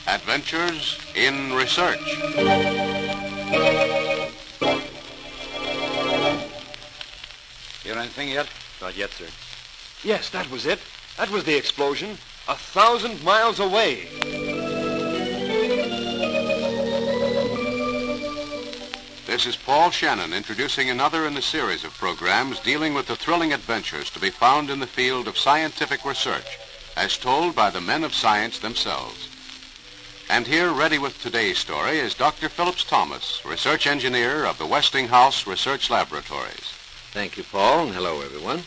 Adventures in Research. Hear anything yet? Not yet, sir. Yes, that was it. That was the explosion. 1,000 miles away. This is Paul Shannon introducing another in the series of programs dealing with the thrilling adventures to be found in the field of scientific research, as told by the men of science themselves. And here, ready with today's story, is Dr. Phillips Thomas, research engineer of the Westinghouse Research Laboratories. Thank you, Paul, and hello, everyone.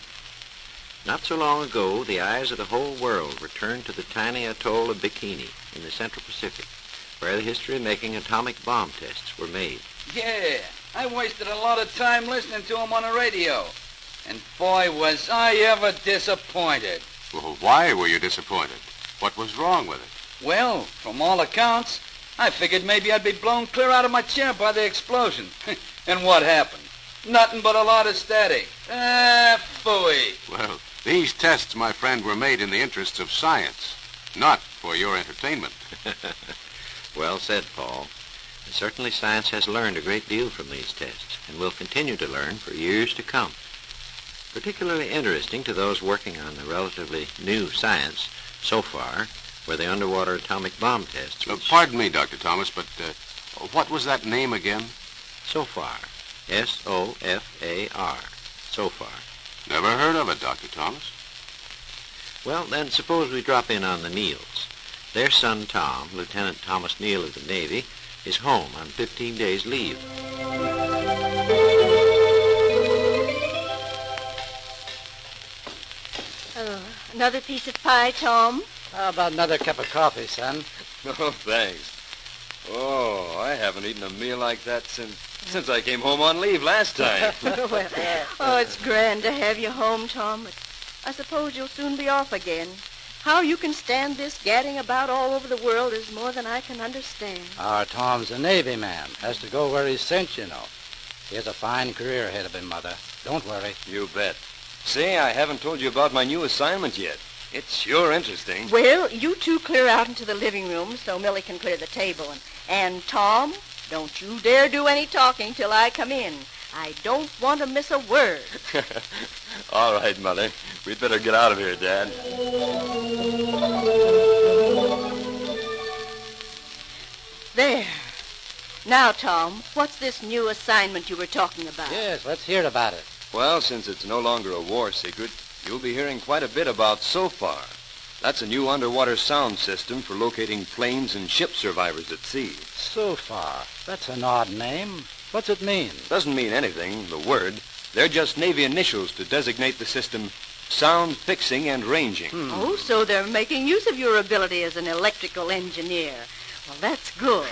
Not so long ago, the eyes of the whole world were turned to the tiny atoll of Bikini in the Central Pacific, where the history of making atomic bomb tests were made. Yeah, I wasted a lot of time listening to him on the radio. And boy, was I ever disappointed. Well, why were you disappointed? What was wrong with it? Well, from all accounts, I figured maybe I'd be blown clear out of my chair by the explosion. And what happened? Nothing but a lot of static. Phooey. Well, these tests, my friend, were made in the interests of science, not for your entertainment. Well said, Paul. And certainly science has learned a great deal from these tests and will continue to learn for years to come. Particularly interesting to those working on the relatively new science so far were the underwater atomic bomb tests. Pardon me, Dr. Thomas, but what was that name again? SOFAR. S-O-F-A-R. SOFAR. Never heard of it, Dr. Thomas. Well, then suppose we drop in on the Neals. Their son, Tom, Lieutenant Thomas Neal of the Navy, is home on 15 days' leave. Oh, another piece of pie, Tom? How about another cup of coffee, son? Oh, thanks. Oh, I haven't eaten a meal like that since I came home on leave last time. Oh, it's grand to have you home, Tom, but I suppose you'll soon be off again. How you can stand this gadding about all over the world is more than I can understand. Our Tom's a Navy man. Has to go where he's sent, you know. He has a fine career ahead of him, Mother. Don't worry. You bet. Say, I haven't told you about my new assignment yet. It's sure interesting. Well, you two clear out into the living room so Millie can clear the table. And Tom, don't you dare do any talking till I come in. I don't want to miss a word. All right, Mother. We'd better get out of here, Dad. There. Now, Tom, what's this new assignment you were talking about? Yes, let's hear about it. Well, since it's no longer a war secret, you'll be hearing quite a bit about SOFAR. That's a new underwater sound system for locating planes and ship survivors at sea. SOFAR. That's an odd name. What's it mean? Doesn't mean anything, the word. They're just Navy initials to designate the system sound fixing and ranging. Oh, so they're making use of your ability as an electrical engineer. Well, that's good.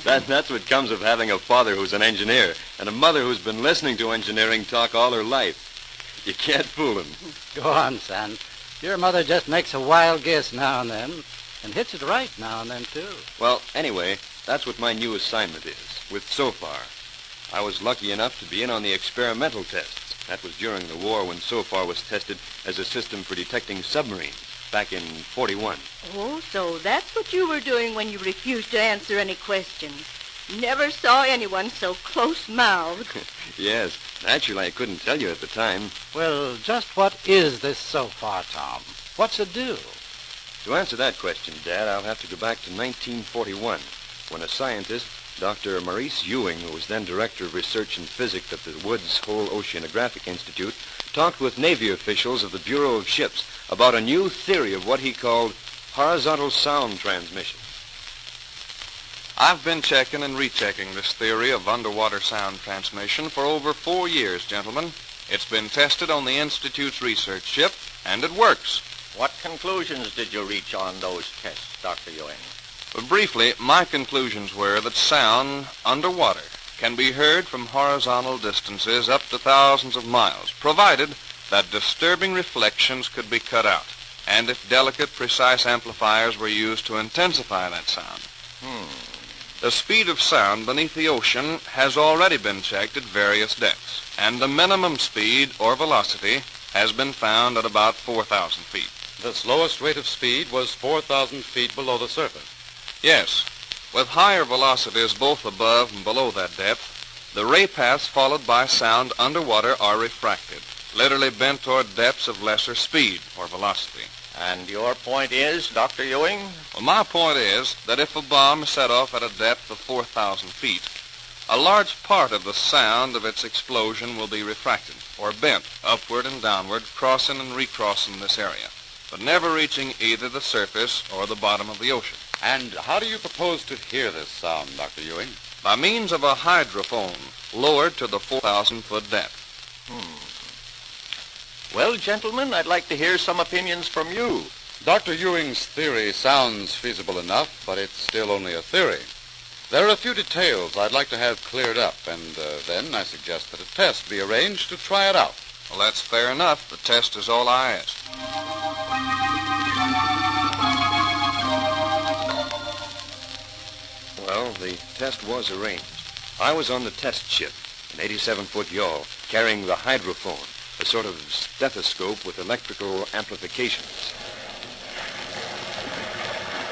That's what comes of having a father who's an engineer and a mother who's been listening to engineering talk all her life. You can't fool them. Go on, son. Your mother just makes a wild guess now and then, and hits it right now and then, too. Well, anyway, that's what my new assignment is, with SOFAR. I was lucky enough to be in on the experimental tests. That was during the war when SOFAR was tested as a system for detecting submarines, back in 41. Oh, so that's what you were doing when you refused to answer any questions. Never saw anyone so close-mouthed. Yes. Naturally, I couldn't tell you at the time. Well, just what is this SOFAR, Tom? What's it do? To answer that question, Dad, I'll have to go back to 1941, when a scientist, Dr. Maurice Ewing, who was then director of research in physics at the Woods Hole Oceanographic Institute, talked with Navy officials of the Bureau of Ships about a new theory of what he called horizontal sound transmission. I've been checking and rechecking this theory of underwater sound transmission for over 4 years, gentlemen. It's been tested on the Institute's research ship, and it works. What conclusions did you reach on those tests, Dr. Ewing? Briefly, my conclusions were that sound underwater can be heard from horizontal distances up to thousands of miles, provided that disturbing reflections could be cut out, and if delicate, precise amplifiers were used to intensify that sound. The speed of sound beneath the ocean has already been checked at various depths, and the minimum speed or velocity has been found at about 4,000 feet. The slowest rate of speed was 4,000 feet below the surface. Yes, with higher velocities both above and below that depth, the ray paths followed by sound underwater are refracted, literally bent toward depths of lesser speed or velocity. And your point is, Dr. Ewing? Well, my point is that if a bomb is set off at a depth of 4,000 feet, a large part of the sound of its explosion will be refracted, or bent upward and downward, crossing and recrossing this area, but never reaching either the surface or the bottom of the ocean. And how do you propose to hear this sound, Dr. Ewing? By means of a hydrophone lowered to the 4,000-foot depth. Well, gentlemen, I'd like to hear some opinions from you. Dr. Ewing's theory sounds feasible enough, but it's still only a theory. There are a few details I'd like to have cleared up, and then I suggest that a test be arranged to try it out. Well, that's fair enough. The test is all I ask. Well, the test was arranged. I was on the test ship, an 87-foot yawl, carrying the hydrophone, a sort of stethoscope with electrical amplifications.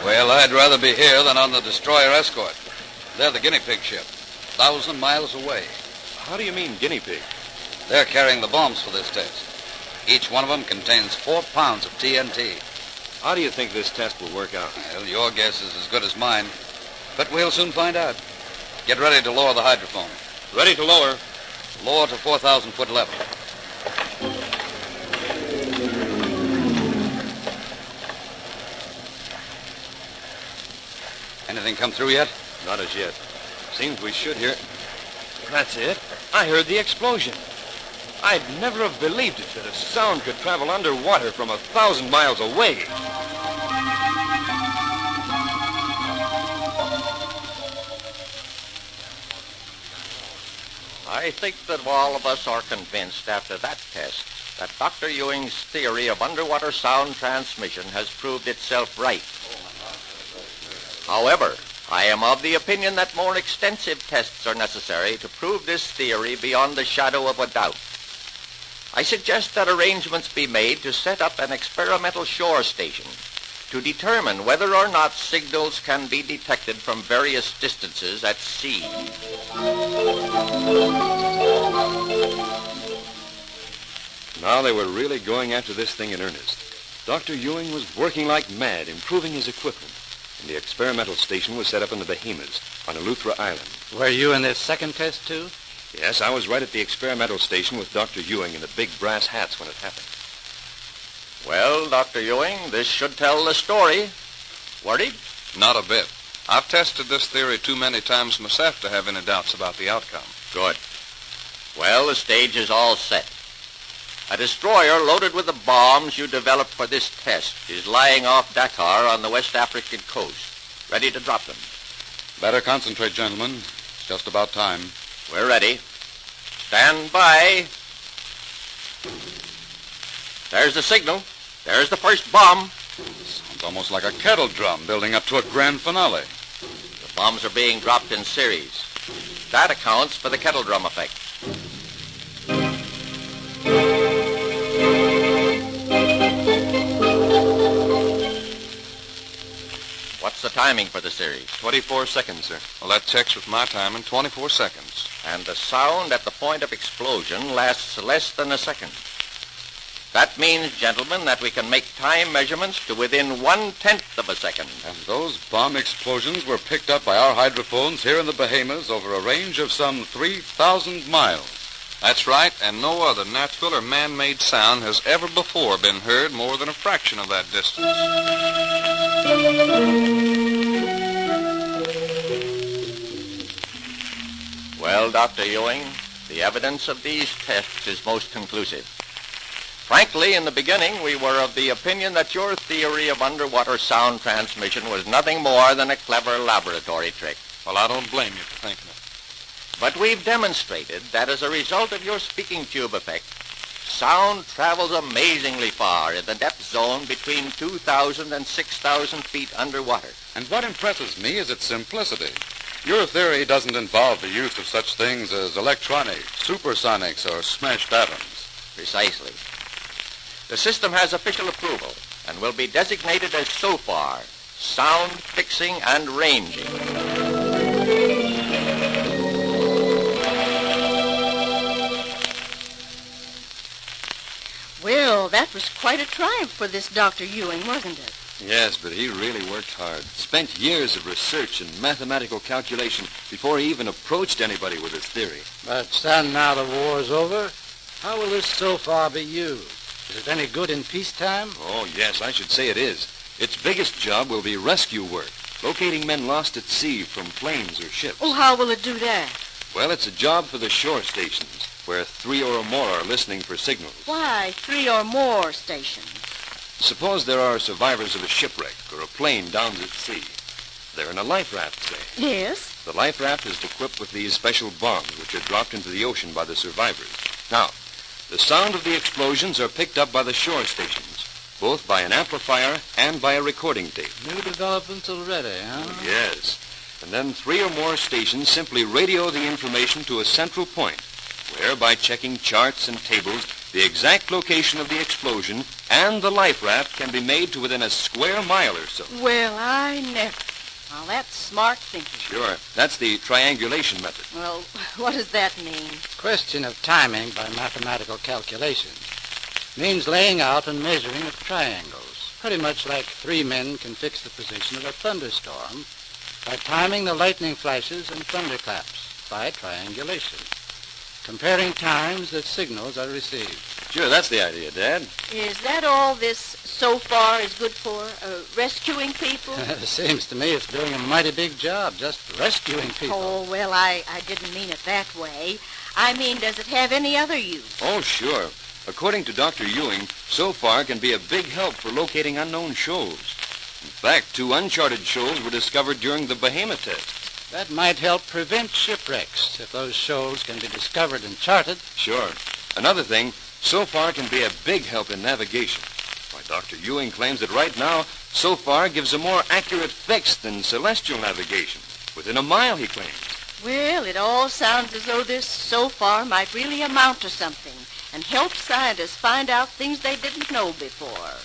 Well, I'd rather be here than on the destroyer escort. They're the guinea pig ship, 1,000 miles away. How do you mean guinea pig? They're carrying the bombs for this test. Each one of them contains 4 pounds of TNT. How do you think this test will work out? Well, your guess is as good as mine. But we'll soon find out. Get ready to lower the hydrophone. Ready to lower. Lower to 4,000-foot level. Anything come through yet? Not as yet. Seems we should hear... That's it. I heard the explosion. I'd never have believed it that a sound could travel underwater from 1,000 miles away. I think that all of us are convinced after that test that Dr. Ewing's theory of underwater sound transmission has proved itself right. However, I am of the opinion that more extensive tests are necessary to prove this theory beyond the shadow of a doubt. I suggest that arrangements be made to set up an experimental shore station to determine whether or not signals can be detected from various distances at sea. Now they were really going after this thing in earnest. Dr. Ewing was working like mad, improving his equipment. And the experimental station was set up in the Bahamas, on Eleuthera Island. Were you in this second test, too? Yes, I was right at the experimental station with Dr. Ewing in the big brass hats when it happened. Well, Dr. Ewing, this should tell the story. Worried? Not a bit. I've tested this theory too many times myself to have any doubts about the outcome. Good. Well, the stage is all set. A destroyer loaded with the bombs you developed for this test is lying off Dakar on the West African coast, ready to drop them. Better concentrate, gentlemen. It's just about time. We're ready. Stand by. There's the signal. There's the first bomb. Sounds almost like a kettle drum building up to a grand finale. The bombs are being dropped in series. That accounts for the kettle drum effect. What's the timing for the series? 24 seconds, sir. Well, that checks with my time in 24 seconds. And the sound at the point of explosion lasts less than a second. That means, gentlemen, that we can make time measurements to within 1/10 of a second. And those bomb explosions were picked up by our hydrophones here in the Bahamas over a range of some 3,000 miles. That's right, and no other natural or man-made sound has ever before been heard more than a fraction of that distance. Well, Dr. Ewing, the evidence of these tests is most conclusive. Frankly, in the beginning, we were of the opinion that your theory of underwater sound transmission was nothing more than a clever laboratory trick. Well, I don't blame you for thinking it. But we've demonstrated that as a result of your speaking tube effect, sound travels amazingly far in the depth zone between 2,000 and 6,000 feet underwater. And what impresses me is its simplicity. Your theory doesn't involve the use of such things as electronics, supersonics, or smashed atoms. Precisely. The system has official approval and will be designated as SOFAR, Sound Fixing and Ranging. Well, that was quite a triumph for this Dr. Ewing, wasn't it? Yes, but he really worked hard. Spent years of research and mathematical calculation before he even approached anybody with his theory. But son, now the war's over, how will this SOFAR be used? Is it any good in peacetime? Oh, yes, I should say it is. Its biggest job will be rescue work, locating men lost at sea from planes or ships. Oh, how will it do that? Well, it's a job for the shore stations, where 3 or more are listening for signals. Why, 3 or more stations? Suppose there are survivors of a shipwreck or a plane down at sea. They're in a life raft, say. Yes? The life raft is equipped with these special bombs, which are dropped into the ocean by the survivors. Now, the sound of the explosions are picked up by the shore stations, both by an amplifier and by a recording tape. New developments already, huh? Oh, yes. And then 3 or more stations simply radio the information to a central point, where, by checking charts and tables, the exact location of the explosion and the life raft can be made to within a square mile or so. Well, I never. Now, that's smart thinking. Sure. That's the triangulation method. Well, what does that mean? Question of timing by mathematical calculations. Means laying out and measuring of triangles. Pretty much like 3 men can fix the position of a thunderstorm by timing the lightning flashes and thunderclaps by triangulation. Comparing times that signals are received. Sure, that's the idea, Dad. Is that all this SOFAR is good for? Rescuing people? Seems to me it's doing a mighty big job, just rescuing people. Oh, well, I didn't mean it that way. I mean, does it have any other use? Oh, sure. According to Dr. Ewing, SOFAR can be a big help for locating unknown shoals. In fact, 2 uncharted shoals were discovered during the Bahama test. That might help prevent shipwrecks if those shoals can be discovered and charted. Sure. Another thing, SOFAR can be a big help in navigation. Why, Dr. Ewing claims that right now, SOFAR gives a more accurate fix than celestial navigation. Within a mile, he claims. Well, it all sounds as though this SOFAR might really amount to something and help scientists find out things they didn't know before.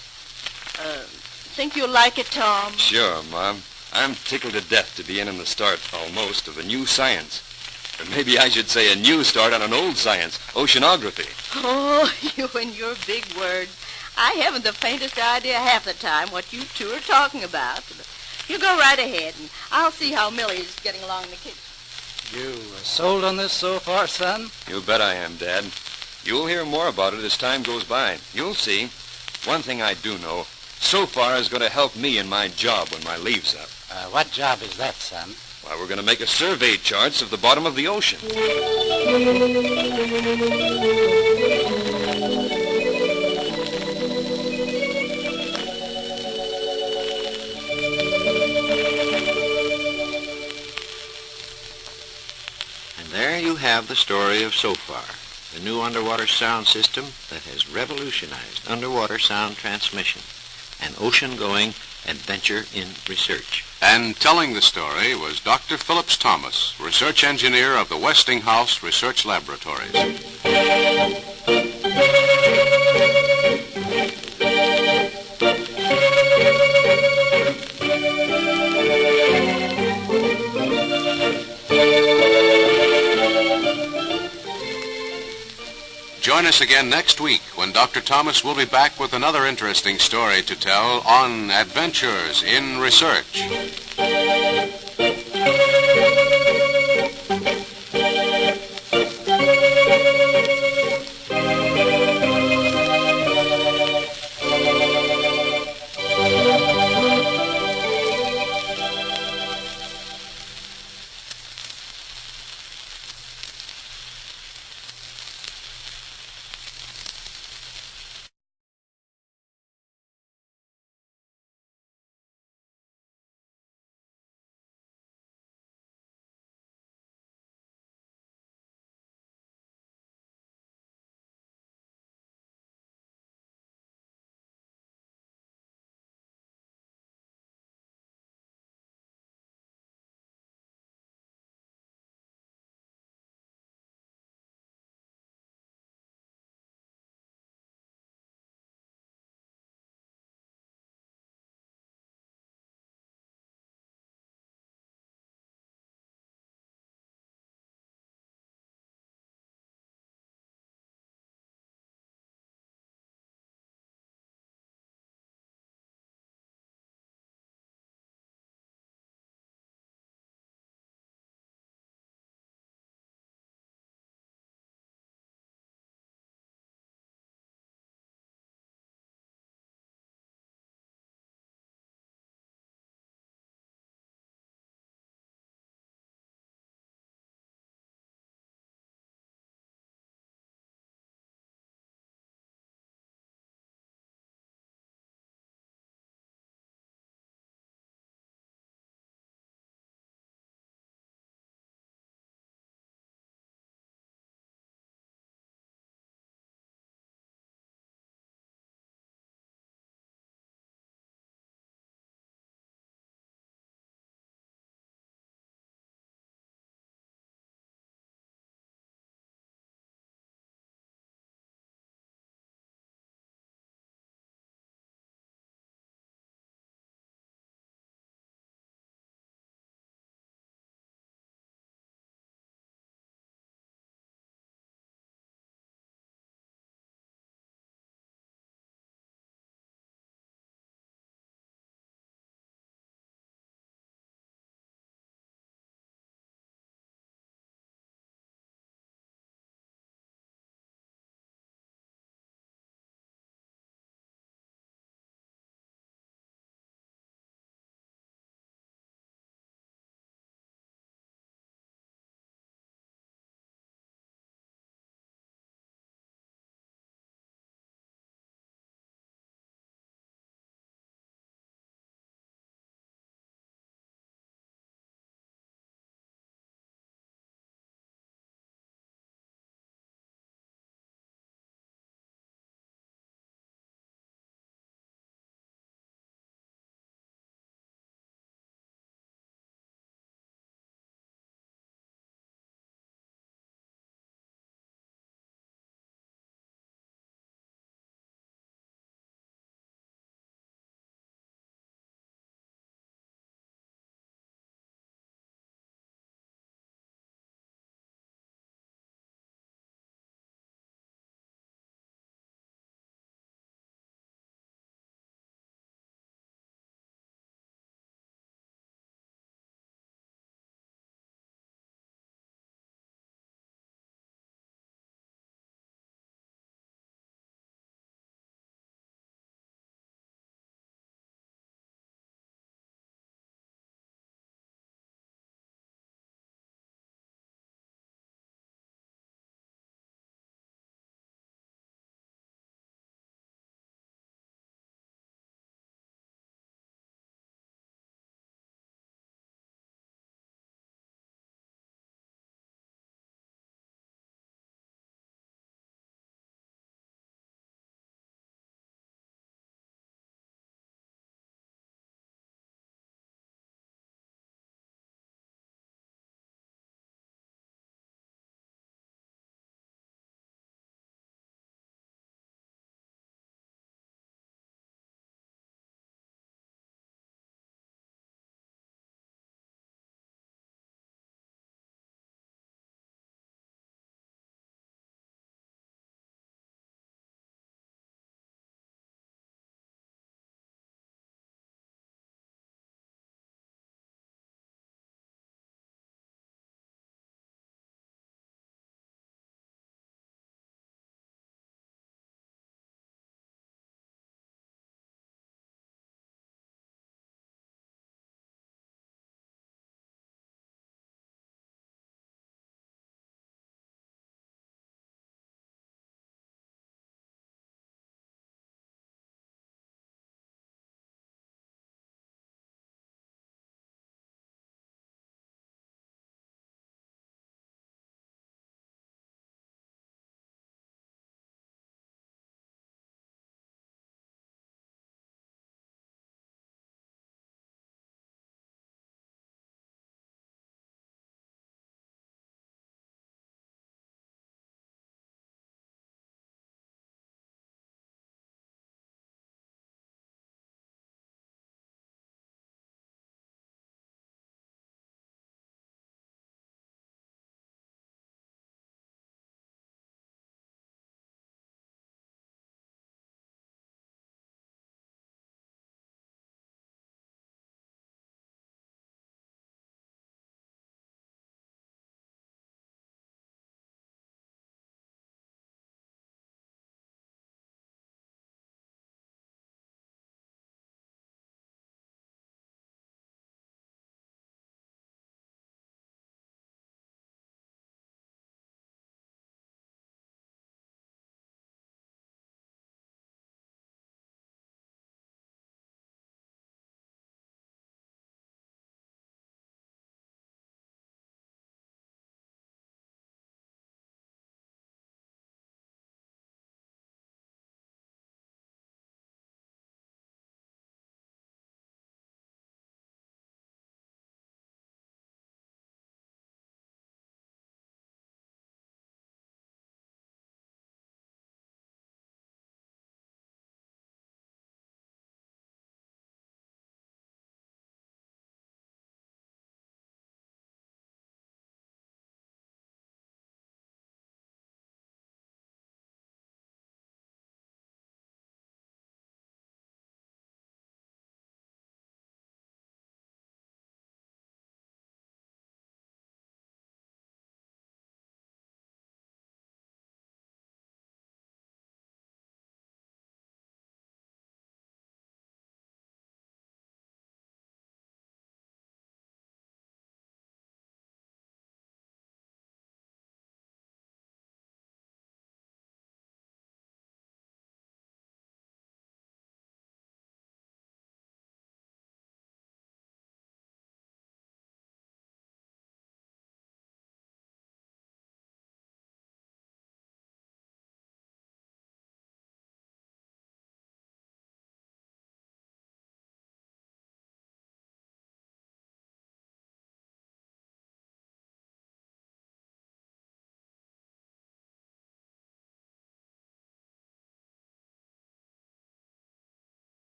Think you'll like it, Tom? Sure, Mom. I'm tickled to death to be in the start, almost, of a new science. Or maybe I should say a new start on an old science, oceanography. Oh, you and your big words. I haven't the faintest idea half the time what you two are talking about. You go right ahead, and I'll see how Millie's getting along in the kitchen. You sold on this so far, son? You bet I am, Dad. You'll hear more about it as time goes by. You'll see. One thing I do know, SOFAR is going to help me in my job when my leave's up. What job is that, son? Why, we're going to make a survey charts of the bottom of the ocean. And there you have the story of SOFAR, the new underwater sound system that has revolutionized underwater sound transmission, an ocean-going adventure in research. And telling the story was Dr. Phillips Thomas, research engineer of the Westinghouse Research Laboratories. Join us again next week when Dr. Thomas will be back with another interesting story to tell on Adventures in Research.